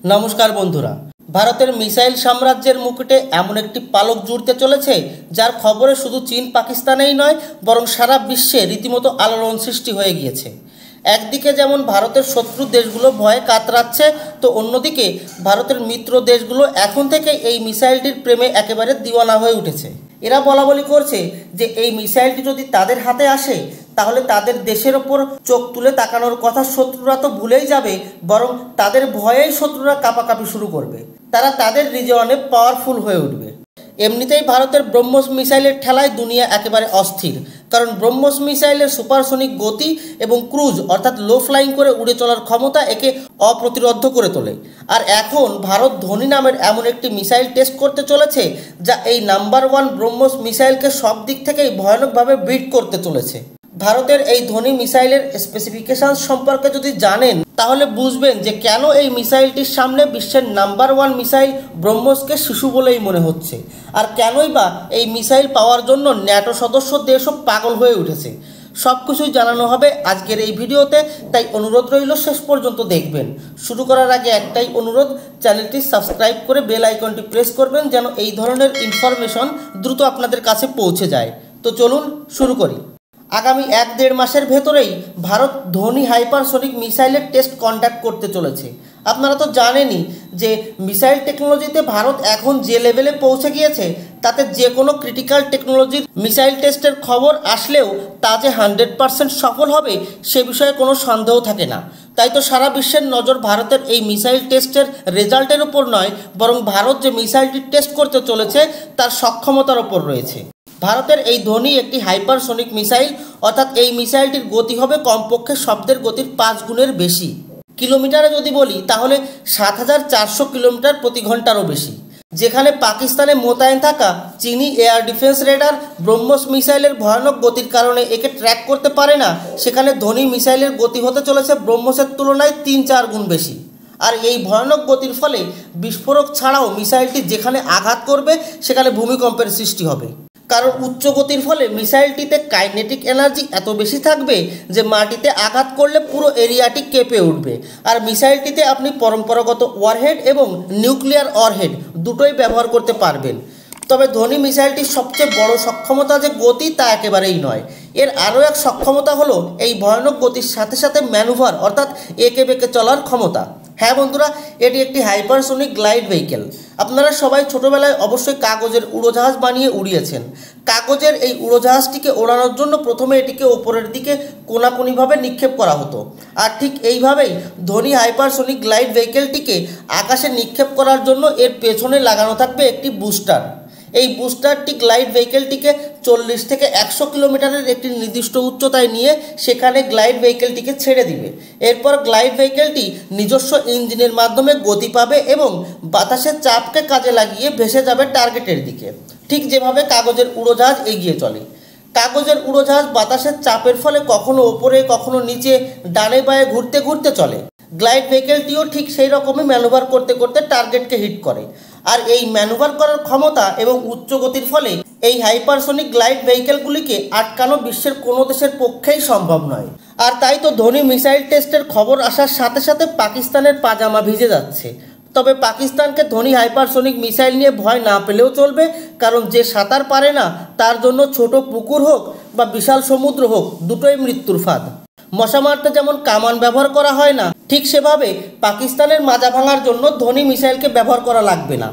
নমস্কার বন্ধুরা, ভারতের মিসাইল সাম্রাজ্যের মুকুটে এমন একটি পালক জুড়তে চলেছে যার খবরে শুধু চীন পাকিস্তানেই নয় বরং সারা বিশ্বে রীতিমতো আলোড়ন সৃষ্টি হয়ে গিয়েছে। একদিকে যেমন ভারতের শত্রু দেশগুলো ভয়ে কাতরাচ্ছে, তো অন্যদিকে ভারতের মিত্র দেশগুলো এখন থেকে এই মিসাইলটির প্রেমে একেবারে দিওয়ানা হয়ে উঠেছে। এরা বলাবলি করছে যে এই মিসাইলটি যদি তাদের হাতে আসে তাহলে তাদের দেশের ওপর চোখ তুলে তাকানোর কথা শত্রুরা তো ভুলেই যাবে, বরং তাদের ভয়েই শত্রুরা কাঁপাকাঁপি শুরু করবে। তারা তাদের রিজনে পাওয়ারফুল হয়ে উঠবে। এমনিতেই ভারতের ব্রহ্মস মিসাইলের ঠেলায় দুনিয়া একেবারে অস্থির, কারণ ব্রহ্মস মিসাইলের সুপারসনিক গতি এবং ক্রুজ অর্থাৎ লো ফ্লাইং করে উড়ে চলার ক্ষমতা একে অপ্রতিরোধ্য করে তোলে। আর এখন ভারত ধোনি নামের এমন একটি মিসাইল টেস্ট করতে চলেছে যা এই নাম্বার 1 ব্রহ্মস মিসাইলকে সব দিক থেকেই ভয়ানকভাবে বিট করতে চলেছে। ভারতের এই ধোনি মিসাইলের স্পেসিফিকেশন সম্পর্কে যদি জানেন তাহলে বুঝবেন যে কেন এই মিসাইলটির সামনে বিশ্বের নাম্বার 1 মিসাইল ব্রহ্মসকে শিশু বলেই মনে হচ্ছে, আর কেনই বা এই মিসাইল পাওয়ার জন্য ন্যাটো সদস্য দেশও পাগল হয়ে উঠেছে। সব কিছুই জানানো হবে আজকের এই ভিডিওতে, তাই অনুরোধ রইল শেষ পর্যন্ত দেখবেন। শুরু করার আগে একটাই অনুরোধ, চ্যানেলটি সাবস্ক্রাইব করে বেল আইকনটি প্রেস করবেন যেন এই ধরনের ইনফরমেশন দ্রুত আপনাদের কাছে পৌঁছে যায়। তো চলুন শুরু করি। আগামী 1-1.5 মাসের ভেতরেই ভারত ধোনি হাইপারসনিক মিসাইলের টেস্ট কন্ডাক্ট করতে চলেছে। আপনারা তো জানেনই যে মিসাইল টেকনোলজিতে ভারত এখন যে লেভেলে পৌঁছে গিয়েছে তাতে যে কোনো ক্রিটিক্যাল টেকনোলজির মিসাইল টেস্টের খবর আসলেও তা যে 100% সফল হবে সে বিষয়ে কোনো সন্দেহ থাকে না। তাই তো সারা বিশ্বের নজর ভারতের এই মিসাইল টেস্টের রেজাল্টের উপর নয়, বরং ভারত যে মিসাইলটি টেস্ট করতে চলেছে তার সক্ষমতার উপর রয়েছে। ভারতের এই ধোনি একটি হাইপারসনিক মিসাইল, অর্থাৎ এই মিসাইলটির গতি হবে কমপক্ষে শব্দের গতির 5 গুণের বেশি। কিলোমিটারে যদি বলি তাহলে 7400 কিলোমিটার প্রতি ঘন্টারও বেশি। যেখানে পাকিস্তানে মোতায়েন থাকা চীনি এয়ার ডিফেন্স রেডার ব্রহ্মস মিসাইলের ভয়ানক গতির কারণে একে ট্র্যাক করতে পারে না, সেখানে ধোনি মিসাইলের গতি হতে চলেছে ব্রহ্মসের তুলনায় 3-4 গুণ বেশি। আর এই ভয়ানক গতির ফলে বিস্ফোরক ছাড়াও মিসাইলটি যেখানে আঘাত করবে সেখানে ভূমিকম্পের সৃষ্টি হবে, কারণ উচ্চ গতির ফলে মিসাইলটিতে কাইনেটিক এনার্জি এত বেশি থাকবে যে মাটিতে আঘাত করলে পুরো এরিয়াটি কেঁপে উঠবে। আর মিসাইলটিতে আপনি পরম্পরাগত ওয়ারহেড এবং নিউক্লিয়ার ওয়ারহেড দুটোই ব্যবহার করতে পারবেন। তবে ধোনি মিসাইলটির সবচেয়ে বড় সক্ষমতা যে গতি তা একেবারেই নয়, এর আরও এক সক্ষমতা হলো এই ভয়ানক গতির সাথে সাথে ম্যানুভার অর্থাৎ এঁকে বেঁকে চলার ক্ষমতা। হ্যাঁ বন্ধুরা, এটি একটি হাইপারসনিক গ্লাইড ভেহিকেল। আপনারা সবাই ছোটোবেলায় অবশ্যই কাগজের উড়োজাহাজ বানিয়ে উড়িয়েছেন। কাগজের এই উড়োজাহাজটিকে ওড়ানোর জন্য প্রথমে এটিকে ওপরের দিকে কোনাকুনিভাবে নিক্ষেপ করা হতো, আর ঠিক এইভাবেই ধোনি হাইপারসনিক গ্লাইড ভেহিকেলটিকে আকাশে নিক্ষেপ করার জন্য এর পেছনে লাগানো থাকবে একটি বুস্টার। এই বুস্টারটি গ্লাইড ভেহিকেলটিকে 40 থেকে 100 কিলোমিটারের একটি নির্দিষ্ট উচ্চতায় নিয়ে সেখানে গ্লাইড ভেহিকেলটিকে ছেড়ে দিবে। এরপর গ্লাইড ভেহিকেলটি নিজস্ব ইঞ্জিনের মাধ্যমে গতি পাবে এবং বাতাসের চাপকে কাজে লাগিয়ে ভেসে যাবে টার্গেটের দিকে, ঠিক যেভাবে কাগজের উড়োজাহাজ এগিয়ে চলে। কাগজের উড়োজাহাজ বাতাসের চাপের ফলে কখনো ওপরে কখনো নিচে ডানে বায়ে ঘুরতে ঘুরতে চলে। গ্লাইড ভেহিকেলটিও ঠিক সেই রকমই ম্যানুভার করতে করতে টার্গেটকে হিট করে। আর এই ম্যানুভার করার ক্ষমতা এবং উচ্চ গতির ফলে এই হাইপারসনিক গ্লাইড ভেহিকেলগুলিকে আটকানো বিশ্বের কোনো দেশের পক্ষেই সম্ভব নয়। আর তাই তো ধোনি মিসাইল টেস্টের খবর আসার সাথে সাথে পাকিস্তানের পাজামা ভিজে যাচ্ছে। তবে পাকিস্তানকে ধোনি হাইপারসনিক মিসাইল নিয়ে ভয় না পেলেও চলবে, কারণ যে সাঁতার পারে না তার জন্য ছোট পুকুর হোক বা বিশাল সমুদ্র হোক দুটোই মৃত্যুর ফাঁদ। মশা মারতে যেমন কামান ব্যবহার করা হয় না, ঠিক সেভাবে পাকিস্তানের মাজা ভাঙার জন্য ধোনি মিসাইলকে ব্যবহার করা লাগবে না।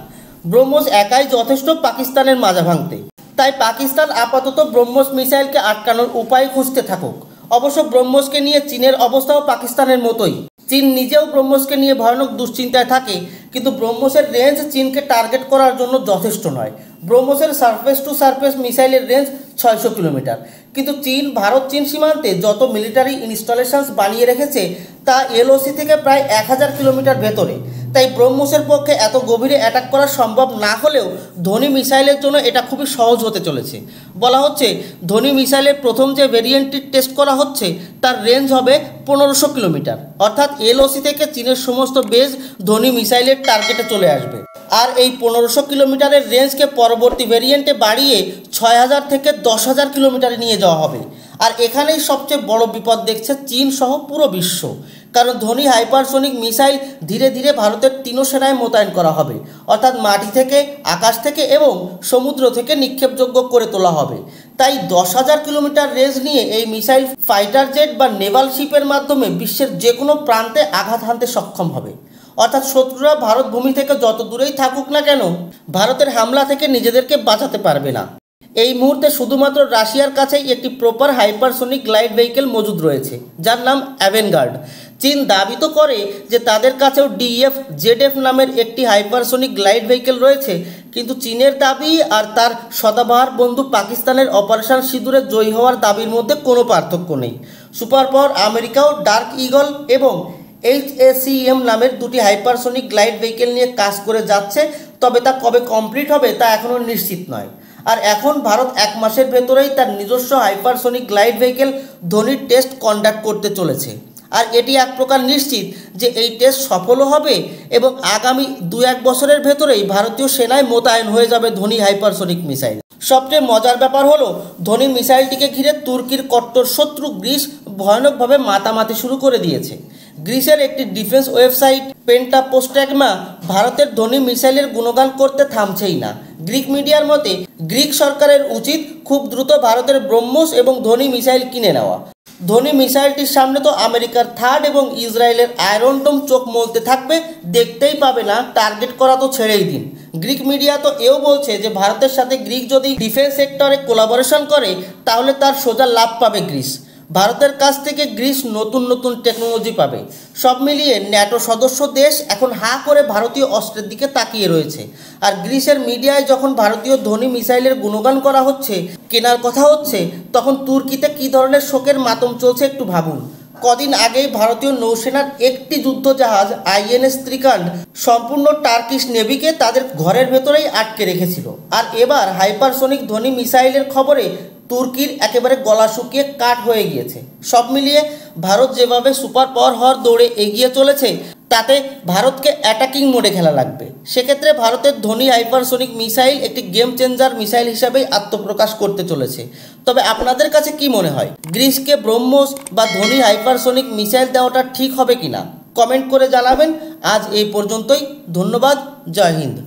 ব্রহ্মস একাই যথেষ্ট পাকিস্তানের মাজা ভাঙতে। তাই পাকিস্তান আপাতত ব্রহ্মস মিসাইলকে আটকানোর উপায় খুঁজতে থাকুক। অবশ্য ব্রহ্মসকে নিয়ে চীনের অবস্থাও পাকিস্তানের মতোই। চীন নিজেও ব্রহ্মসকে নিয়ে ভয়ানক দুশ্চিন্তায় থাকে, কিন্তু ব্রহ্মসের রেঞ্জ চীনকে টার্গেট করার জন্য যথেষ্ট নয়। ব্রহ্মসের সারফেস টু সারফেস মিসাইলের রেঞ্জ 600 কিলোমিটার, কিন্তু ভারত চীন সীমান্তে যত মিলিটারি ইনস্টলেশনস বানিয়ে রেখেছে তা এলওসি থেকে প্রায় 1000 কিলোমিটার ভেতরে। তাই ব্রহ্মসের পক্ষে এত গভীরে অ্যাটাক করা সম্ভব না হলেও ধোনি মিসাইলের জন্য এটা খুবই সহজ হতে চলেছে। বলা হচ্ছে ধোনি মিসাইলের প্রথম যে ভেরিয়েন্টটি টেস্ট করা হচ্ছে তার রেঞ্জ হবে 1500 কিলোমিটার, অর্থাৎ এলওসি থেকে চীনের সমস্ত বেজ ধোনি মিসাইলের টার্গেটে চলে আসবে। আর এই 1500 কিলোমিটারের রেঞ্জকে পরবর্তী ভেরিয়েন্টে বাড়িয়ে 6000 থেকে 10,000 কিলোমিটারে নিয়ে যাওয়া হবে। আর এখানেই সবচেয়ে বড় বিপদ দেখছে চীন সহ পুরো বিশ্ব, কারণ ধোনি হাইপারসোনিক মিসাইল ধীরে ধীরে ভারতের তিনও সেনায় মোতায়েন করা হবে, অর্থাৎ মাটি থেকে, আকাশ থেকে এবং সমুদ্র থেকে নিক্ষেপযোগ্য করে তোলা হবে। তাই 10,000 কিলোমিটার রেঞ্জ নিয়ে এই মিসাইল ফাইটার জেট বা নেভাল শিপের মাধ্যমে বিশ্বের যে কোনো প্রান্তে আঘাত হানতে সক্ষম হবে। অর্থাৎ শত্রুরা ভারত ভূমি থেকে যত দূরেই থাকুক না কেন, ভারতের হামলা থেকে নিজেদেরকে বাঁচাতে পারবে না। এই মুহূর্তে শুধুমাত্র রাশিয়ার কাছেই একটি প্রপার হাইপারসোনিক গ্লাইড ভেহিকেল মজুদ রয়েছে, যার নাম অ্যাভেনগার্ড। চীন দাবি তো করে যে তাদের কাছেও DF-ZF নামের একটি হাইপারসোনিক গ্লাইড ভেহিকেল রয়েছে, কিন্তু চীনের দাবি আর তার সদাবহার বন্ধু পাকিস্তানের অপারেশন সিঁদুরে জয়ী হওয়ার দাবির মধ্যে কোনো পার্থক্য নেই। সুপার পাওয়ার আমেরিকাও ডার্ক ইগল এবং HACM নামের দুটি হাইপারসোনিক গ্লাইড ভেহিকেল নিয়ে কাজ করে যাচ্ছে, তবে তা কবে কমপ্লিট হবে তা এখনও নিশ্চিত নয়। আর এখন ভারত 1 মাসের ভেতরেই তার নিজস্ব হাইপারসোনিক গ্লাইড ভেহিকেল ধোনির টেস্ট কন্ডাক্ট করতে চলেছে। আর এটি এক প্রকার নিশ্চিত যে এই টেস্ট সফলও হবে এবং আগামী 2-1 বছরের ভেতরেই ভারতীয় সেনায় মোতায়েন হয়ে যাবে ধোনি হাইপারসোনিক মিসাইল। সবচেয়ে মজার ব্যাপার হলো, ধোনি মিসাইলটিকে ঘিরে তুর্কির কট্টর শত্রু গ্রিস ভয়ানকভাবে মাতামাতি শুরু করে দিয়েছে। গ্রিসের একটি ডিফেন্স ওয়েবসাইট পেন্টাপোস্ট্যাগমা ভারতের ধোনি মিসাইলের গুণগান করতে থামছেই না। গ্রিক মিডিয়ার মতে গ্রিক সরকারের উচিত খুব দ্রুত ভারতের ব্রহ্মোস এবং ধোনি মিসাইল কিনে নেওয়া। ধোনি মিসাইলটির সামনে তো আমেরিকার থার্ড এবং ইসরায়েলের আয়রন ডোম চোখ মলতে থাকবে, দেখতেই পাবে না, টার্গেট করা তো ছেড়েই দিন। গ্রিক মিডিয়া তো এও বলছে যে ভারতের সাথে গ্রিক যদি ডিফেন্স সেক্টরে কোলাবোরেশন করে তাহলে তার সোজা লাভ পাবে গ্রিস। ভারতের কাছ থেকে গ্রিস নতুন নতুন টেকনোলজি পাবে। সব মিলিয়ে ন্যাটো সদস্য দেশ এখন হাঁ করে ভারতীয় অস্ত্রের দিকে তাকিয়ে রয়েছে। আর গ্রিসের মিডিয়ায় যখন ভারতীয় ধোনি মিসাইলের গুণগান করা হচ্ছে, কেনার কথা হচ্ছে, তখন তুর্কিতে কী ধরনের শোকের মাতম চলছে একটু ভাবুন। কদিন আগেই ভারতীয় নৌসেনার একটি যুদ্ধজাহাজ INS ত্রিকান্ড সম্পূর্ণ টার্কিশ নেভিকে তাদের ঘরের ভেতরেই আটকে রেখেছিল। আর এবার হাইপারসোনিক ধোনি মিসাইলের খবরে তুর্কির একেবারে গলা শুকিয়ে কাঠ হয়ে গিয়েছে। সব মিলিয়ে ভারত যেভাবে সুপার পাওয়ার হওয়ার দৌড়ে এগিয়ে চলেছে, তাতে ভারতকে অ্যাটাকিং মোডে খেলা লাগবে। সেক্ষেত্রে ভারতের ধোনি হাইপারসোনিক মিসাইল একটি গেম চেঞ্জার মিসাইল হিসাবেই আত্মপ্রকাশ করতে চলেছে। তবে আপনাদের কাছে কি মনে হয়, গ্রিসকে ব্রহ্মোস বা ধোনি হাইপারসোনিক মিসাইল দেওয়াটা ঠিক হবে কিনা? কমেন্ট করে জানাবেন। আজ এই পর্যন্তই। ধন্যবাদ। জয় হিন্দ।